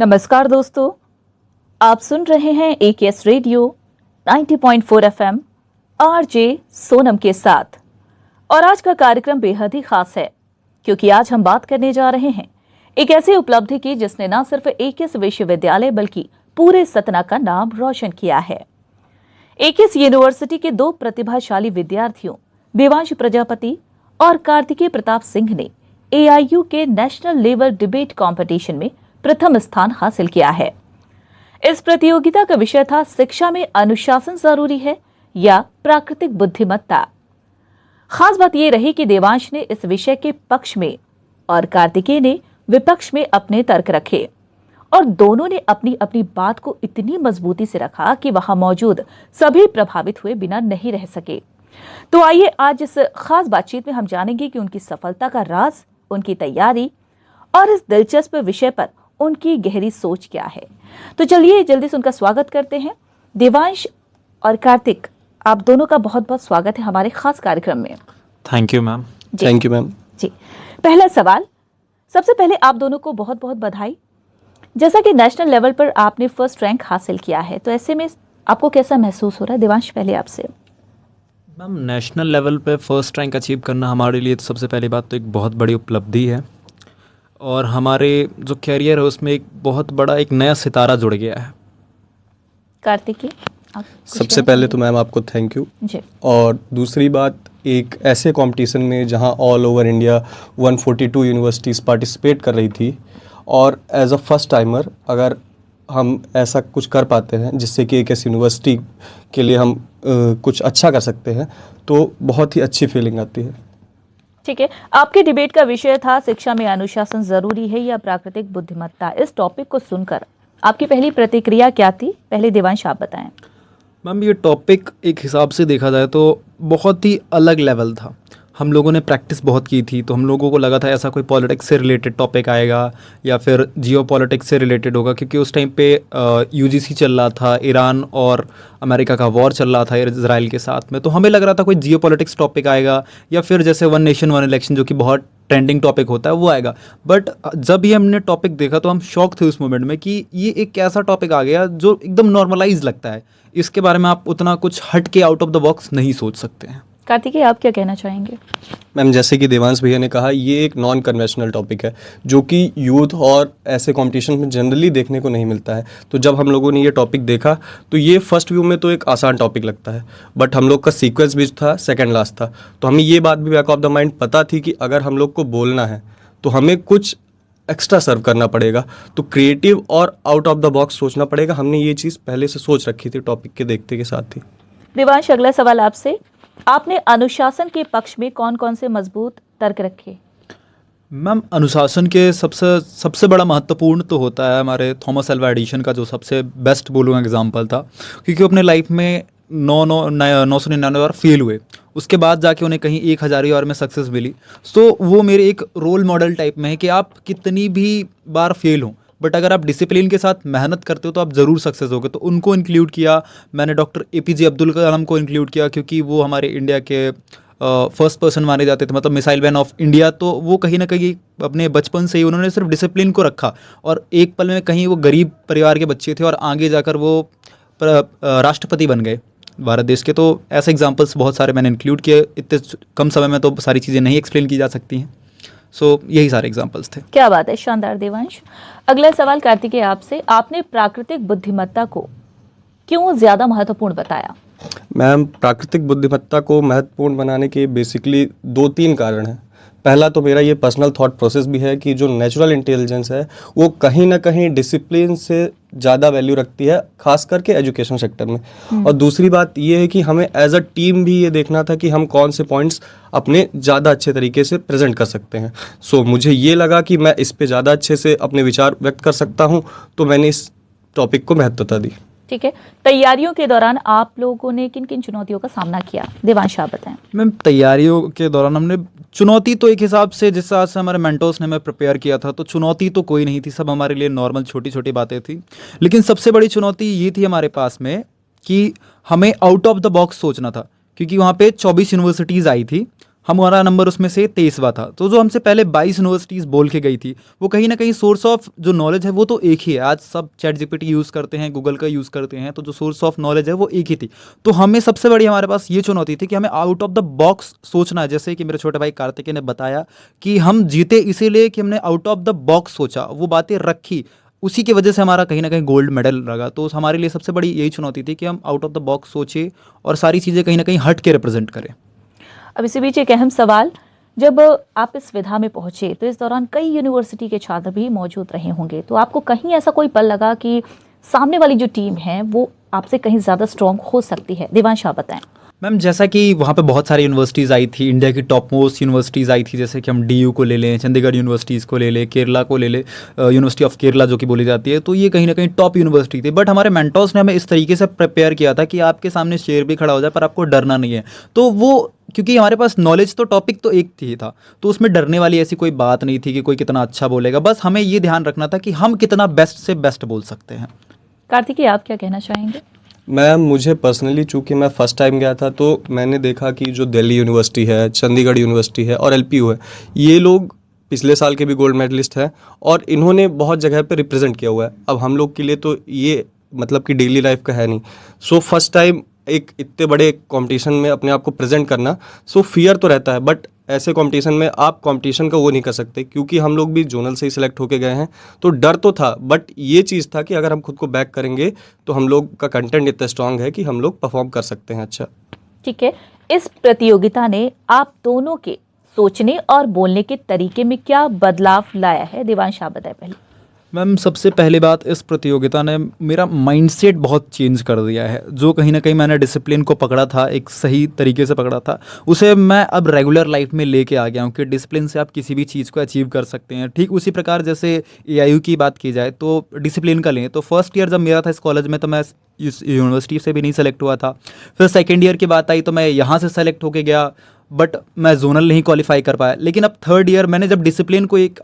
नमस्कार दोस्तों, आप सुन रहे हैं AKS radio 90.4 FM RJ Sonam के साथ। और आज का कार्यक्रम बेहद ही खास है क्योंकि आज हम बात करने जा रहे हैं एक ऐसी उपलब्धि की जिसने न सिर्फ AKS विश्वविद्यालय बल्कि पूरे सतना का नाम रोशन किया है। AKS यूनिवर्सिटी के दो प्रतिभाशाली विद्यार्थियों देवांश प्रजापति और कार्तिकेय प्रताप सिंह ने AIU के नेशनल लेवल डिबेट कंपटीशन में प्रथम स्थान हासिल किया है। इस प्रतियोगिता का विषय था शिक्षा में अनुशासन जरूरी है या प्राकृतिक बुद्धिमत्ता। खास बात यह रही कि देवांश ने इस विषय के पक्ष में और कार्तिकेय ने विपक्ष में अपने तर्क रखे और दोनों ने अपनी अपनी बात को इतनी मजबूती से रखा कि वहां मौजूद सभी प्रभावित हुए बिना नहीं रह सके। तो आइए आज इस खास बातचीत में हम जानेंगे कि उनकी सफलता का राज, उनकी तैयारी और इस दिलचस्प विषय पर उनकी गहरी सोच क्या है। तो चलिए जल्दी से उनका स्वागत करते हैं। देवांश और कार्तिक, आप दोनों का बहुत बहुत स्वागत है हमारे खास कार्यक्रम में। Thank you ma'am. Thank you ma'am. जी, पहला सवाल, सबसे पहले आप दोनों को बहुत बहुत बधाई। जैसा कि नेशनल लेवल पर आपने फर्स्ट रैंक हासिल किया है, तो ऐसे में आपको कैसा महसूस हो रहा है? देवांश, पहले आपसे। मैम, नेशनल लेवल पे फर्स्ट रैंक अचीव करना हमारे लिए तो सबसे पहली बात तो एक बहुत बड़ी उपलब्धि है और हमारे जो कैरियर है उसमें एक बहुत बड़ा एक नया सितारा जुड़ गया है। कार्तिकेय, सबसे पहले तो मैम आपको थैंक यू जी। और दूसरी बात, एक ऐसे कंपटीशन में जहां all over India 142 universities participate कर रही थी और एज अ फर्स्ट टाइमर अगर हम ऐसा कुछ कर पाते हैं जिससे कि एक ऐसी यूनिवर्सिटी के लिए हम कुछ अच्छा कर सकते हैं तो बहुत ही अच्छी फीलिंग आती है। ठीक है, आपके डिबेट का विषय था शिक्षा में अनुशासन जरूरी है या प्राकृतिक बुद्धिमत्ता। इस टॉपिक को सुनकर आपकी पहली प्रतिक्रिया क्या थी? पहले देवांश आप बताएं। मैम, ये टॉपिक एक हिसाब से देखा जाए तो बहुत ही अलग लेवल था। हम लोगों ने प्रैक्टिस बहुत की थी तो हम लोगों को लगा था ऐसा कोई पॉलिटिक्स से रिलेटेड टॉपिक आएगा या फिर जियो पॉलिटिक्स से रिलेटेड होगा, क्योंकि उस टाइम पे UGC चल रहा था, ईरान और अमेरिका का वॉर चल रहा था इजराइल के साथ में। तो हमें लग रहा था कोई जियो पॉलिटिक्स टॉपिक आएगा या फिर जैसे वन नेशन वन इलेक्शन जो कि बहुत ट्रेंडिंग टॉपिक होता है वो आएगा। बट जब ही हमने टॉपिक देखा तो हम शॉक थे उस मोमेंट में कि ये एक ऐसा टॉपिक आ गया जो एकदम नॉर्मलाइज लगता है। इसके बारे में आप उतना कुछ हट के आउट ऑफ द बॉक्स नहीं सोच सकते हैं। कार्तिकेय, आप क्या कहना चाहेंगे? मैम, जैसे कि देवांश भैया ने कहा, ये एक नॉन कन्वेंशनल टॉपिक है जो कि यूथ और ऐसे कंपटीशन में जनरली देखने को नहीं मिलता है। तो जब हम लोगों ने ये टॉपिक देखा तो ये फर्स्ट व्यू में तो एक आसान टॉपिक लगता है, बट हम लोग का सीक्वेंस भी था सेकंड लास्ट था। तो हमें ये बात भी बैक ऑफ द माइंड पता थी कि अगर हम लोग को बोलना है तो हमें कुछ एक्स्ट्रा सर्व करना पड़ेगा, तो क्रिएटिव और आउट ऑफ द बॉक्स सोचना पड़ेगा। हमने ये चीज़ पहले से सोच रखी थी टॉपिक के देखते के साथ ही। देवांश, अगला सवाल आपसे। आपने अनुशासन के पक्ष में कौन कौन से मजबूत तर्क रखे? मैम, अनुशासन के सबसे बड़ा महत्वपूर्ण तो होता है हमारे थॉमस अल्वा एडिसन का, जो सबसे बेस्ट बोलूँगा एग्जाम्पल था, क्योंकि अपने लाइफ में 999 बार फेल हुए, उसके बाद जाके उन्हें कहीं 1000 बार में सक्सेस मिली। तो वो मेरे एक रोल मॉडल टाइप में है कि आप कितनी भी बार फेल हो बट अगर आप डिसिप्लिन के साथ मेहनत करते हो तो आप ज़रूर सक्सेस होगे। तो उनको इंक्लूड किया मैंने। डॉक्टर APJ अब्दुल कलाम को इंक्लूड किया क्योंकि वो हमारे इंडिया के फर्स्ट पर्सन माने जाते थे, मतलब मिसाइल मैन ऑफ इंडिया। तो वो कहीं ना कहीं अपने बचपन से ही उन्होंने सिर्फ डिसिप्लिन को रखा और एक पल में कहीं वो गरीब परिवार के बच्चे थे और आगे जाकर वो राष्ट्रपति बन गए भारत देश के। तो ऐसे एग्जाम्पल्स बहुत सारे मैंने इंक्लूड किए। इतने कम समय में तो सारी चीज़ें नहीं एक्सप्लेन की जा सकती हैं। यही सारे एग्जाम्पल्स थे। क्या बात है, शानदार देवांश। अगला सवाल कार्तिकेय आपसे। आपने प्राकृतिक बुद्धिमत्ता को क्यों ज्यादा महत्वपूर्ण बताया? मैम, प्राकृतिक बुद्धिमत्ता को महत्वपूर्ण बनाने के बेसिकली 2-3 कारण हैं। पहला तो मेरा ये पर्सनल थॉट प्रोसेस भी है कि जो नेचुरल इंटेलिजेंस है वो कहीं ना कहीं डिसिप्लिन से ज़्यादा वैल्यू रखती है, खास करके एजुकेशन सेक्टर में। और दूसरी बात ये है कि हमें एज अ टीम भी ये देखना था कि हम कौन से पॉइंट्स अपने ज़्यादा अच्छे तरीके से प्रेजेंट कर सकते हैं। मुझे ये लगा कि मैं इस पे ज़्यादा अच्छे से अपने विचार व्यक्त कर सकता हूँ, तो मैंने इस टॉपिक को महत्वता दी। ठीक है, तैयारियों के दौरान आप लोगों ने किन किन चुनौतियों का सामना किया? देवांश, आप बताएं। मैम, तैयारियों के दौरान हमने चुनौती तो एक हिसाब से जिस हिसाब से हमारे मेंटर्स ने हमें प्रिपेयर किया था तो चुनौती तो कोई नहीं थी, सब हमारे लिए नॉर्मल छोटी छोटी बातें थी। लेकिन सबसे बड़ी चुनौती ये थी हमारे पास में कि हमें आउट ऑफ द बॉक्स सोचना था, क्योंकि वहाँ पे 24 यूनिवर्सिटीज़ आई थी हमारा नंबर उसमें से 23वां था। तो जो हमसे पहले 22 यूनिवर्सिटीज़ बोल के गई थी, वो कहीं ना कहीं सोर्स ऑफ जो नॉलेज है वो तो एक ही है। आज सब चैट जीपीटी यूज़ करते हैं, गूगल का यूज़ करते हैं, तो जो सोर्स ऑफ नॉलेज है वो एक ही थी। तो हमें सबसे बड़ी हमारे पास ये चुनौती थी कि हमें आउट ऑफ द बॉक्स सोचना है। जैसे कि मेरे छोटे भाई कार्तिकेय ने बताया कि हम जीते इसीलिए कि हमने आउट ऑफ द बॉक्स सोचा, वो बातें रखी, उसी की वजह से हमारा कहीं ना कहीं गोल्ड मेडल लगा। तो हमारे लिए सबसे बड़ी यही चुनौती थी कि हम आउट ऑफ द बॉक्स सोचें और सारी चीज़ें कहीं ना कहीं हट के रिप्रेजेंट करें। अब इसी बीच एक अहम सवाल, जब आप इस विधा में पहुंचे तो इस दौरान कई यूनिवर्सिटी के छात्र भी मौजूद रहे होंगे, तो आपको कहीं ऐसा कोई पल लगा कि सामने वाली जो टीम है वो आपसे कहीं ज़्यादा स्ट्रॉन्ग हो सकती है? देवांश, आप बताएं। मैम, जैसा कि वहाँ पे बहुत सारी यूनिवर्सिटीज़ आई थी, इंडिया की टॉप मोस्ट यूनिवर्सिटीज़ आई थी, जैसे कि हम डीयू को ले लें, चंडीगढ़ यूनिवर्सिटीज़ को ले लें, केरला को ले लें, यूनिवर्सिटी ऑफ केरला जो कि बोली जाती है, तो ये कहीं ना कहीं टॉप यूनिवर्सिटी थी। बट हमारे मेंटर्स ने हमें इस तरीके से प्रिपेयर किया था कि आपके सामने शेर भी खड़ा हो जाए पर आपको डरना नहीं है। तो वो, क्योंकि हमारे पास नॉलेज तो टॉपिक तो एक ही था, तो उसमें डरने वाली ऐसी कोई बात नहीं थी कि कोई कितना अच्छा बोलेगा। बस हमें ये ध्यान रखना था कि हम कितना बेस्ट से बेस्ट बोल सकते हैं। कार्तिकेय, आप क्या कहना चाहेंगे? मैम, मुझे पर्सनली चूँकि मैं फ़र्स्ट टाइम गया था, तो मैंने देखा कि जो दिल्ली यूनिवर्सिटी है, चंडीगढ़ यूनिवर्सिटी है और एलपीयू है, ये लोग पिछले साल के भी गोल्ड मेडलिस्ट हैं और इन्होंने बहुत जगह पे रिप्रेजेंट किया हुआ है। अब हम लोग के लिए तो ये मतलब कि डेली लाइफ का है नहीं। सो फर्स्ट टाइम एक इतने बड़े कंपटीशन में अपने आप को प्रेजेंट करना, सो फियर तो रहता है, बट ऐसे कंपटीशन में आप कंपटीशन का वो नहीं कर सकते, क्योंकि हम लोग भी जोनल से ही सिलेक्ट होके गए हैं। तो डर तो था, बट ये चीज़ था कि अगर हम खुद को बैक करेंगे तो हम लोग का कंटेंट इतना स्ट्रांग है कि हम लोग परफॉर्म कर सकते हैं अच्छा। ठीक है, इस प्रतियोगिता ने आप दोनों के सोचने और बोलने के तरीके में क्या बदलाव लाया है? देवांश, आप बताएं पहले। मैम, सबसे पहली बात, इस प्रतियोगिता ने मेरा माइंडसेट बहुत चेंज कर दिया है। जो कहीं ना कहीं मैंने डिसिप्लिन को पकड़ा था, एक सही तरीके से पकड़ा था, उसे मैं अब रेगुलर लाइफ में लेके आ गया हूँ कि डिसिप्लिन से आप किसी भी चीज़ को अचीव कर सकते हैं। ठीक उसी प्रकार जैसे AIU की बात की जाए तो डिसिप्लिन का लें, तो फर्स्ट ईयर जब मेरा था इस कॉलेज में तो मैं इस यूनिवर्सिटी से भी नहीं सेलेक्ट हुआ था। फिर सेकेंड ईयर की बात आई तो मैं यहाँ से सेलेक्ट होके गया, बट मैं जोनल नहीं क्वालिफाई कर पाया। लेकिन अब थर्ड ईयर मैंने जब डिसिप्लिन को एक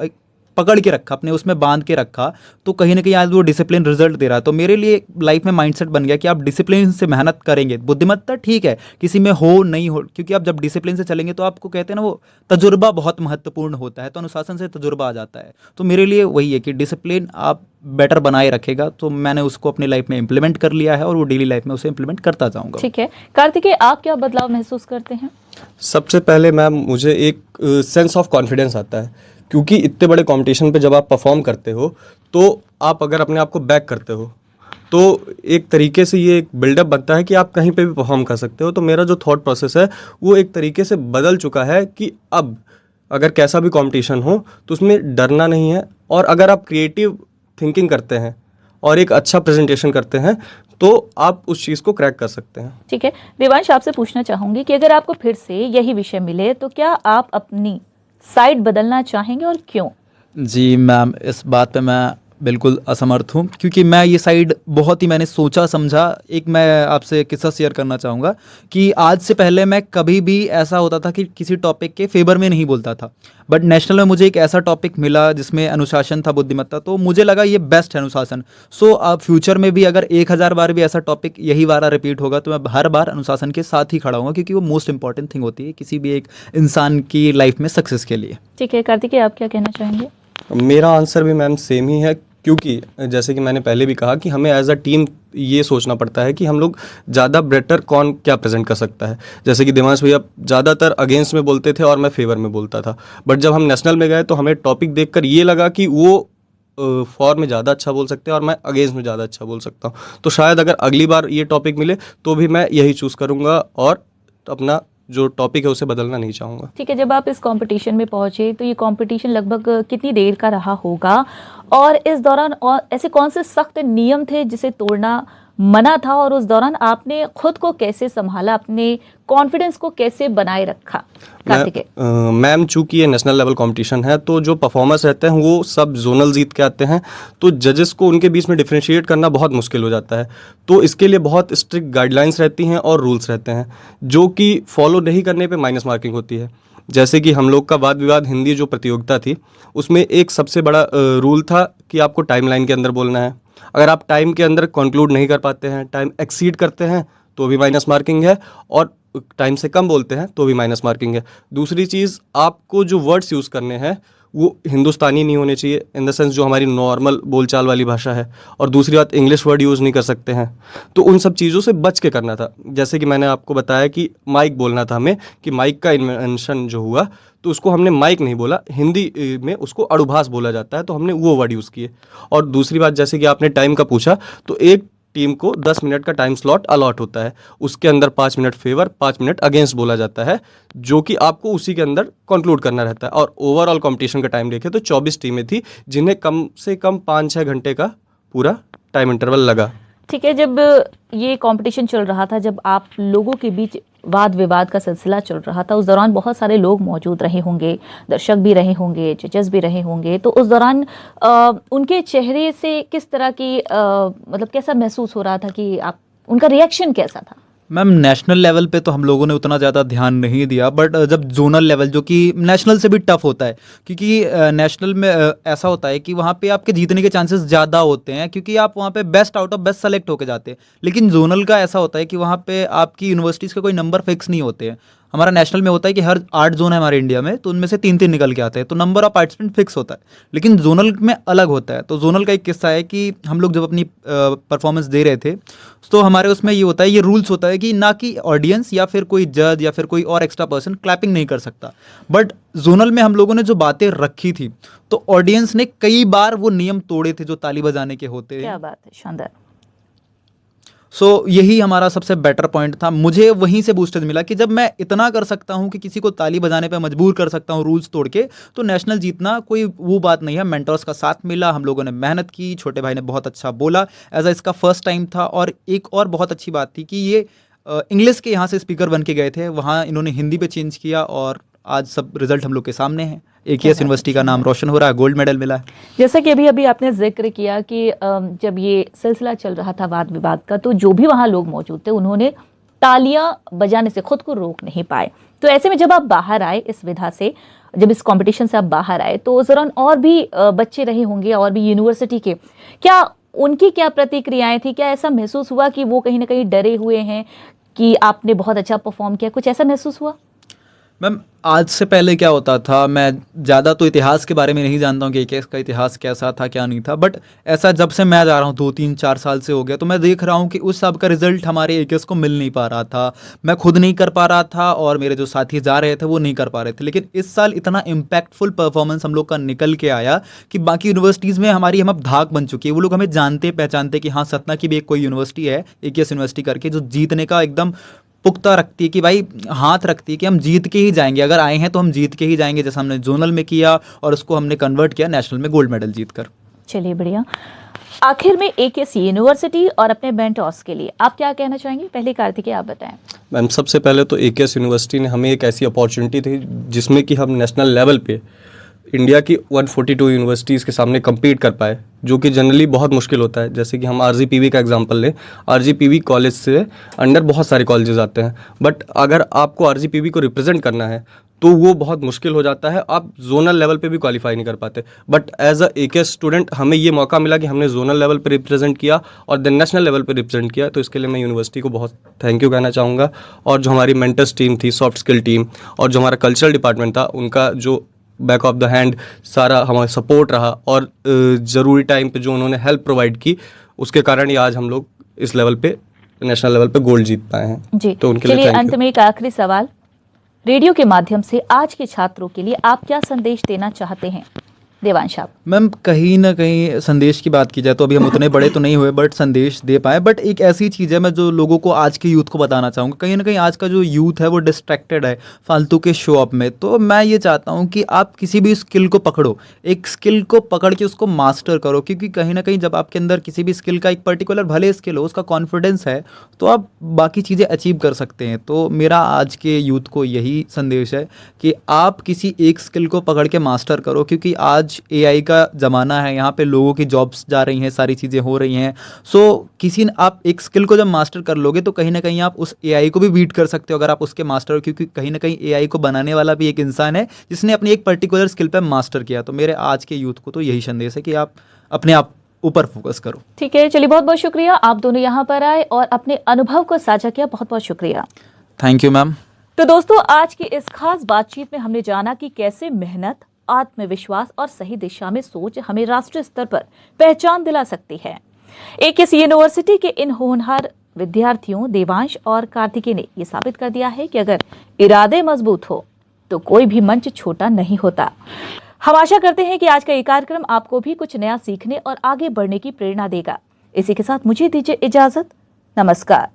पकड़ के रखा, अपने उसमें बांध के रखा, तो कहीं ना कहीं आज वो डिसिप्लिन रिजल्ट दे रहा है। तो मेरे लिए लाइफ में माइंडसेट बन गया कि आप डिसिप्लिन से मेहनत करेंगे। बुद्धिमत्ता ठीक है, किसी में हो नहीं हो, क्योंकि आप जब डिसिप्लिन से चलेंगे तो आपको कहते हैं ना, वो तजुर्बा बहुत महत्वपूर्ण होता है, तो अनुशासन से तजुर्बा आ जाता है। तो मेरे लिए वही है कि डिसिप्लिन आप बेटर बनाए रखेगा, तो मैंने उसको अपनी लाइफ में इम्प्लीमेंट कर लिया है और वो डेली लाइफ में उसे इम्प्लीमेंट करता जाऊँगा। ठीक है, कार्तिकेय, आप क्या बदलाव महसूस करते हैं? सबसे पहले मैम, मुझे एक सेंस ऑफ कॉन्फिडेंस आता है, क्योंकि इतने बड़े कंपटीशन पे जब आप परफॉर्म करते हो तो आप अगर अपने आप को बैक करते हो तो एक तरीके से ये एक बिल्डअप बनता है कि आप कहीं पे भी परफॉर्म कर सकते हो। तो मेरा जो थॉट प्रोसेस है वो एक तरीके से बदल चुका है कि अब अगर कैसा भी कंपटीशन हो तो उसमें डरना नहीं है, और अगर आप क्रिएटिव थिंकिंग करते हैं और एक अच्छा प्रेजेंटेशन करते हैं तो आप उस चीज़ को क्रैक कर सकते हैं। ठीक है, देवांश, आपसे पूछना चाहूंगी कि अगर आपको फिर से यही विषय मिले तो क्या आप अपनी साइड बदलना चाहेंगे और क्यों? जी मैम, इस बात पे मैं बिल्कुल असमर्थ हूँ, क्योंकि मैं ये साइड बहुत ही मैंने सोचा समझा। एक मैं आपसे किस्सा शेयर करना चाहूँगा कि आज से पहले मैं कभी भी ऐसा होता था कि किसी टॉपिक के फेवर में नहीं बोलता था, बट नेशनल में मुझे एक ऐसा टॉपिक मिला जिसमें अनुशासन था, बुद्धिमत्ता, तो मुझे लगा ये बेस्ट है अनुशासन। सो अब फ्यूचर में भी अगर 1000 बार भी ऐसा टॉपिक यही वाला रिपीट होगा तो मैं हर बार अनुशासन के साथ ही खड़ा हूँगा, क्योंकि वो मोस्ट इंपॉर्टेंट थिंग होती है किसी भी एक इंसान की लाइफ में सक्सेस के लिए। ठीक है, कार्तिकेय, आप क्या कहना चाहेंगे? मेरा आंसर भी मैम सेम ही है, क्योंकि जैसे कि मैंने पहले भी कहा कि हमें एज अ टीम ये सोचना पड़ता है कि हम लोग ज़्यादा बेटर कौन क्या प्रेजेंट कर सकता है। जैसे कि देवांश भैया ज़्यादातर अगेंस्ट में बोलते थे और मैं फेवर में बोलता था, बट जब हम नेशनल में गए तो हमें टॉपिक देखकर ये लगा कि वो फॉर में ज़्यादा अच्छा बोल सकते हैं और मैं अगेंस्ट में ज़्यादा अच्छा बोल सकता हूँ। तो शायद अगर अगली बार ये टॉपिक मिले तो भी मैं यही चूज़ करूँगा और अपना जो टॉपिक है उसे बदलना नहीं चाहूँगा। ठीक है, जब आप इस कंपटीशन में पहुंचे तो ये कंपटीशन लगभग कितनी देर का रहा होगा, और इस दौरान और ऐसे कौन से सख्त नियम थे जिसे तोड़ना मना था, और उस दौरान आपने खुद को कैसे संभाला, अपने कॉन्फिडेंस को कैसे बनाए रखा? कार्तिकेय मैम, चूंकि ये नेशनल लेवल कंपटीशन है तो जो परफॉर्मर्स रहते हैं वो सब जोनल जीत के आते हैं, तो जजेस को उनके बीच में डिफरेंशिएट करना बहुत मुश्किल हो जाता है। तो इसके लिए बहुत स्ट्रिक्ट गाइडलाइंस रहती हैं और रूल्स रहते हैं, जो कि फॉलो नहीं करने पे माइनस मार्किंग होती है। जैसे कि हम लोग का वाद विवाद हिंदी जो प्रतियोगिता थी उसमें एक सबसे बड़ा रूल था कि आपको टाइमलाइन के अंदर बोलना है। अगर आप टाइम के अंदर कंक्लूड नहीं कर पाते हैं, टाइम एक्सीड करते हैं, तो भी माइनस मार्किंग है, और टाइम से कम बोलते हैं तो भी माइनस मार्किंग है। दूसरी चीज़, आपको जो वर्ड्स यूज़ करने हैं वो हिंदुस्तानी नहीं होने चाहिए, इन द सेंस जो हमारी नॉर्मल बोलचाल वाली भाषा है। और दूसरी बात, इंग्लिश वर्ड यूज़ नहीं कर सकते हैं। तो उन सब चीज़ों से बच के करना था। जैसे कि मैंने आपको बताया कि माइक बोलना था हमें, कि माइक का इन्वेंशन जो हुआ तो उसको हमने माइक नहीं बोला, हिंदी में उसको अड़ुभाष बोला जाता है, तो हमने वो वर्ड यूज़ किए। और दूसरी बात, जैसे कि आपने टाइम का पूछा, तो एक टीम को 10 मिनट का टाइम स्लॉट अलॉट होता है, उसके अंदर 5 मिनट फेवर, 5 मिनट अगेंस्ट बोला जाता है, जो कि आपको उसी के अंदर कंक्लूड करना रहता है। और ओवरऑल कंपटीशन का टाइम देखें तो 24 टीमें थी, जिन्हें कम से कम 5-6 घंटे का पूरा टाइम इंटरवल लगा। ठीक है, जब ये कंपटीशन चल रहा था, जब आप लोगों के बीच वाद विवाद का सिलसिला चल रहा था, उस दौरान बहुत सारे लोग मौजूद रहे होंगे, दर्शक भी रहे होंगे, जजेस भी रहे होंगे, तो उस दौरान उनके चेहरे से किस तरह की मतलब कैसा महसूस हो रहा था कि आप उनका रिएक्शन कैसा था? मैम, नेशनल लेवल पे तो हम लोगों ने उतना ज़्यादा ध्यान नहीं दिया, बट जब जोनल लेवल, जो कि नेशनल से भी टफ होता है, क्योंकि नेशनल में ऐसा होता है कि वहाँ पे आपके जीतने के चांसेस ज़्यादा होते हैं, क्योंकि आप वहाँ पे best out of best select होके जाते हैं। लेकिन जोनल का ऐसा होता है कि वहाँ पे आपकी यूनिवर्सिटीज़ के कोई नंबर फिक्स नहीं होते हैं। हमारा नेशनल में होता है कि हर 8 जोन है हमारे इंडिया में, तो उनमें से 3-3 निकल के आते हैं, तो नंबर ऑफ पार्टिसिपेंट फिक्स होता है। लेकिन जोनल में अलग होता है। तो जोनल का एक किस्सा है कि हम लोग जब अपनी परफॉर्मेंस दे रहे थे, तो हमारे उसमें ये होता है, ये रूल्स होता है कि ना कि ऑडियंस या फिर कोई जज या फिर कोई और एक्स्ट्रा पर्सन क्लैपिंग नहीं कर सकता। बट जोनल में हम लोगों ने जो बातें रखी थी, तो ऑडियंस ने कई बार वो नियम तोड़े थे जो ताली बजाने के होते हैं। क्या बात है, शानदार। सो यही हमारा सबसे बेटर पॉइंट था। मुझे वहीं से बूस्टर मिला कि जब मैं इतना कर सकता हूं कि किसी को ताली बजाने पे मजबूर कर सकता हूं रूल्स तोड़ के, तो नेशनल जीतना कोई वो बात नहीं है। मेंटर्स का साथ मिला, हम लोगों ने मेहनत की, छोटे भाई ने बहुत अच्छा बोला, एज इसका फर्स्ट टाइम था। और एक और बहुत अच्छी बात थी कि ये इंग्लिश के यहाँ से स्पीकर बन के गए थे, वहाँ इन्होंने हिंदी पे चेंज किया, और आज सब रिजल्ट हम लोग के सामने हैं। AKS यूनिवर्सिटी का नाम रोशन हो रहा है, गोल्ड मेडल मिला है। जैसा कि अभी आपने जिक्र किया कि जब ये सिलसिला चल रहा था वाद विवाद का, तो जो भी वहाँ लोग मौजूद थे उन्होंने तालियां बजाने से खुद को रोक नहीं पाए। तो ऐसे में जब आप बाहर आए इस विधा से, जब इस कंपटीशन से आप बाहर आए, तो उस दौरान और भी बच्चे रहे होंगे और भी यूनिवर्सिटी के, क्या उनकी क्या प्रतिक्रियाएं थी? क्या ऐसा महसूस हुआ कि वो कहीं ना कहीं डरे हुए हैं कि आपने बहुत अच्छा परफॉर्म किया? कुछ ऐसा महसूस हुआ? मैम, आज से पहले क्या होता था, मैं ज़्यादा तो इतिहास के बारे में नहीं जानता हूँ कि AKS का इतिहास कैसा था क्या नहीं था, बट ऐसा जब से मैं जा रहा हूँ 2-3-4 साल से हो गया, तो मैं देख रहा हूँ कि उस सब का रिजल्ट हमारे AKS को मिल नहीं पा रहा था। मैं खुद नहीं कर पा रहा था और मेरे जो साथी जा रहे थे वो नहीं कर पा रहे थे। लेकिन इस साल इतना इम्पैक्टफुल परफॉर्मेंस हम लोग का निकल के आया कि बाकी यूनिवर्सिटीज़ में हमारी हम अब धाक बन चुकी है। वो लोग हमें जानते पहचानते कि हाँ, सतना की भी एक कोई यूनिवर्सिटी है AKS यूनिवर्सिटी करके, जो जीतने का एकदम पुख्ता रखती है, कि भाई हाथ रखती है कि हम जीत के ही जाएंगे, अगर आए हैं तो हम जीत के ही जाएंगे। जैसा हमने जोनल में किया और उसको हमने कन्वर्ट किया नेशनल में गोल्ड मेडल जीतकर। चलिए, बढ़िया। आखिर में AKS यूनिवर्सिटी और अपने मेंटर्स के लिए आप क्या कहना चाहेंगे? पहले कार्तिकेय आप बताएं। मैम, सबसे पहले तो AKS यूनिवर्सिटी ने हमें एक ऐसी अपॉर्चुनिटी थी जिसमें कि हम नेशनल लेवल पे इंडिया की 142 यूनिवर्सिटीज़ के सामने compete कर पाए, जो कि जनरली बहुत मुश्किल होता है। जैसे कि हम RGPV का एग्जांपल लें, RGPV कॉलेज से अंडर बहुत सारे कॉलेजेस आते हैं, बट अगर आपको RGPV को रिप्रेजेंट करना है तो वो बहुत मुश्किल हो जाता है, आप जोनल लेवल पे भी क्वालिफाई नहीं कर पाते। But as a AKS student हमें ये मौका मिला कि हमने जोनल लेवल पे रिप्रेजेंट किया और देन नेशनल लेवल पे रिप्रेजेंट किया, तो इसके लिए मैं यूनिवर्सिटी को बहुत थैंक यू कहना चाहूँगा। और जो हमारी मेंटर्स टीम थी, सॉफ्ट स्किल टीम, और जो हमारा कल्चरल डिपार्टमेंट था, उनका जो बैक ऑफ द हैंड सारा हमारा सपोर्ट रहा, और ज़रूरी टाइम पे जो उन्होंने हेल्प प्रोवाइड की, उसके कारण ही आज हम लोग इस लेवल पे, नेशनल लेवल पे गोल्ड जीत पाए हैं जी। तो उनके लिए चलिए, थैंक अंत यू। में एक आखिरी सवाल, रेडियो के माध्यम से आज के छात्रों के लिए आप क्या संदेश देना चाहते हैं? देवांश आप। मैम, कहीं ना कहीं संदेश की बात की जाए तो अभी हम उतने बड़े तो नहीं हुए, बट संदेश दे पाए। बट एक ऐसी चीज़ है मैं जो लोगों को, आज के यूथ को बताना चाहूँगा। कहीं ना कहीं आज का जो यूथ है वो डिस्ट्रैक्टेड है फालतू के शो अप में। तो मैं ये चाहता हूँ कि आप किसी भी स्किल को पकड़ो, एक स्किल को पकड़ के उसको मास्टर करो, क्योंकि कहीं ना कहीं जब आपके अंदर किसी भी स्किल का, एक पर्टिकुलर भले स्किल हो, उसका कॉन्फिडेंस है, तो आप बाकी चीज़ें अचीव कर सकते हैं। तो मेरा आज के यूथ को यही संदेश है कि आप किसी एक स्किल को पकड़ के मास्टर करो, क्योंकि आज AI का ज़माना है, यहाँ पे लोगों की जॉब्स जा रही हैं, सारी चीज़ें हो रही हैं। सो आप एक स्किल को जब मास्टर कर लोगे तो कहीं ना कहीं आप उस AI को भी बीट कर सकते हो, अगर आप उसके मास्टर हो, क्योंकि कहीं ना कहीं AI को बनाने वाला भी एक इंसान है जिसने अपनी एक पर्टिकुलर स्किल पे मास्टर किया। तो मेरे आज के यूथ को तो यही संदेश है कि आप अपने आप ऊपर फोकस करो। ठीक है, चलिए बहुत बहुत शुक्रिया, आप दोनों यहाँ पर आए और अपने अनुभव को साझा किया, बहुत बहुत शुक्रिया। Thank you ma'am. तो दोस्तों, आज की इस खास बातचीत में हमने जाना कि कैसे मेहनत, आत्मविश्वास और सही दिशा में सोच हमें राष्ट्रीय स्तर पर पहचान दिला सकती है। AKS यूनिवर्सिटी के इन होनहार विद्यार्थियों देवांश और कार्तिकेय ने यह साबित कर दिया है कि अगर इरादे मजबूत हो तो कोई भी मंच छोटा नहीं होता। हम आशा करते हैं कि आज का ये कार्यक्रम आपको भी कुछ नया सीखने और आगे बढ़ने की प्रेरणा देगा। इसी के साथ मुझे दीजिए इजाजत। नमस्कार।